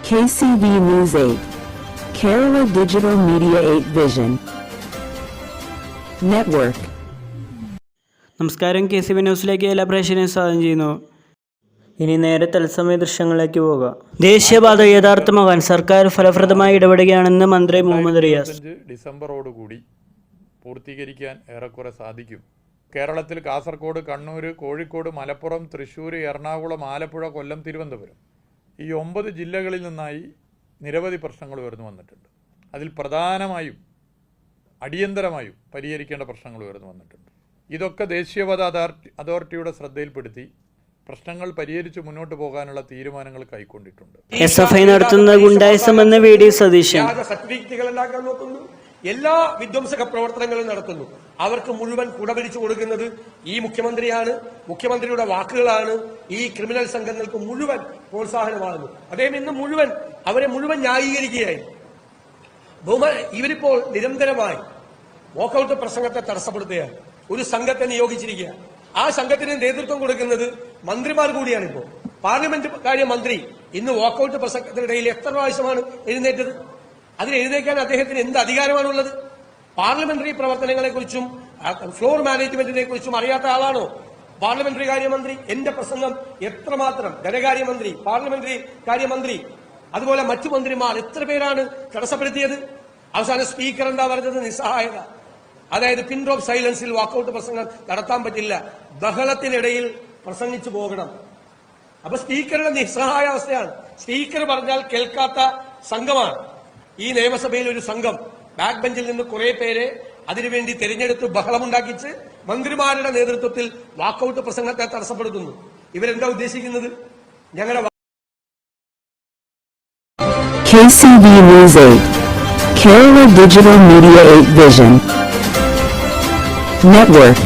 KCV News 8, Kerala Digital Media 8 Vision Network. നമസ്കാരം, KCV ന്യൂസിലേക്ക് എല്ലാ പ്രേക്ഷകരെയും സ്വാഗതം ചെയ്യുന്നു. ഇനി നേരെ തത്സമയ ദൃശ്യങ്ങളിലേക്ക് പോകാം. ദേശീയപാത യഥാർത്ഥമാകാൻ സർക്കാർ ഫലപ്രദമായി ഇടപെടുകയാണെന്ന് മന്ത്രി മുഹമ്മദ് റിയാസ്. ഡിസംബറോടുകൂടി പൂർത്തീകരിക്കാൻ ഏറെക്കുറെ സാധിക്കും. കേരളത്തിൽ കാസർഗോഡ്, കണ്ണൂർ, കോഴിക്കോട്, മലപ്പുറം, തൃശ്ശൂർ, എറണാകുളം, ആലപ്പുഴ, കൊല്ലം, തിരുവനന്തപുരം ഈ 9 ജില്ലകളിൽ നിന്നായി നിരവധി പ്രശ്നങ്ങൾ ഉയർന്നു വന്നിട്ടുണ്ട്. അതിൽ പ്രധാനമായും അടിയന്തരമായും പരിഹരിക്കേണ്ട പ്രശ്നങ്ങൾ ഉയർന്നു വന്നിട്ടുണ്ട്. ഇതൊക്കെ ദേശീയപാത അതോറിറ്റിയുടെ ശ്രദ്ധയിൽപ്പെടുത്തി പ്രശ്നങ്ങൾ പരിഹരിച്ച് മുന്നോട്ട് പോകാനുള്ള തീരുമാനങ്ങൾ കൈക്കൊണ്ടിട്ടുണ്ട്. SFI നടത്തുന്ന ഗുണ്ടായിസമെന്ന് VD സതീശൻ. സർട്ടിഫിക്കറ്റുകൾ ഉണ്ടാക്കാൻ നോക്കുന്നു, എല്ലാ വിധ്വംസക പ്രവർത്തനങ്ങളും നടത്തുന്നു. അവർക്ക് മുഴുവൻ കുടപിടിച്ചു കൊടുക്കുന്നത് ഈ മുഖ്യമന്ത്രിയാണ്, മുഖ്യമന്ത്രിയുടെ വാക്കുകളാണ്. ഈ ക്രിമിനൽ സംഘങ്ങൾക്ക് മുഴുവൻ പ്രോത്സാഹനമാകുന്നു. അദ്ദേഹം ഇന്ന് അവരെ മുഴുവൻ ന്യായീകരിക്കുകയായി. ഇവരിപ്പോൾ നിരന്തരമായി വാക്കൌട്ട് പ്രസംഗത്തെ തടസ്സപ്പെടുത്തുകയാണ്. ഒരു സംഘത്തെ നിയോഗിച്ചിരിക്കുക. ആ സംഘത്തിന് നേതൃത്വം കൊടുക്കുന്നത് മന്ത്രിമാർ കൂടിയാണ്. ഇപ്പോൾ പാർലമെന്റ് കാര്യ മന്ത്രി ഇന്ന് വാക്കൌട്ട് പ്രസംഗത്തിനിടയിൽ എത്ര പ്രാവശ്യമാണ് എഴുന്നേറ്റത്? അതിൽ എഴുന്നേക്കാൻ അദ്ദേഹത്തിന് എന്ത് അധികാരമാണുള്ളത്? പാർലമെന്ററി പ്രവർത്തനങ്ങളെക്കുറിച്ചും ഫ്ലോർ മാനേജ്മെന്റിനെ കുറിച്ചും അറിയാത്ത ആളാണോ പാർലമെന്ററി കാര്യമന്ത്രി? എന്റെ പ്രസംഗം എത്രമാത്രം ധനകാര്യമന്ത്രി, പാർലമെന്ററി കാര്യമന്ത്രി, അതുപോലെ മറ്റു മന്ത്രിമാർ എത്ര പേരാണ് തടസ്സപ്പെടുത്തിയത്? അവസാനം സ്പീക്കർ എന്താ പറഞ്ഞത്? നിസ്സഹായത. അതായത് പിൻ ഡ്രോപ്പ് സൈലൻസിൽ വാക്കൌട്ട് പ്രസംഗം നടത്താൻ പറ്റില്ല, ബഹളത്തിനിടയിൽ പ്രസംഗിച്ചു പോകണം. അപ്പൊ സ്പീക്കറുടെ നിസ്സഹായ അവസ്ഥയാണ്. സ്പീക്കർ പറഞ്ഞാൽ കേൾക്കാത്ത സംഘമാണ്. ഈ നിയമസഭയിൽ ഒരു സംഘം ബാക്ക് ബെഞ്ചിൽ നിന്ന് കുറെ പേരെ അതിനുവേണ്ടി തെരഞ്ഞെടുത്ത് ബഹളമുണ്ടാക്കിച്ച് മന്ത്രിമാരുടെ നേതൃത്വത്തിൽ വാക്കൌട്ട് പ്രസംഗത്തെ തടസ്സപ്പെടുത്തുന്നു. ഇവരെന്താ ഉദ്ദേശിക്കുന്നത്? ഞങ്ങളുടെ KCV News 8, Kerala Digital Media 8 Vision Network.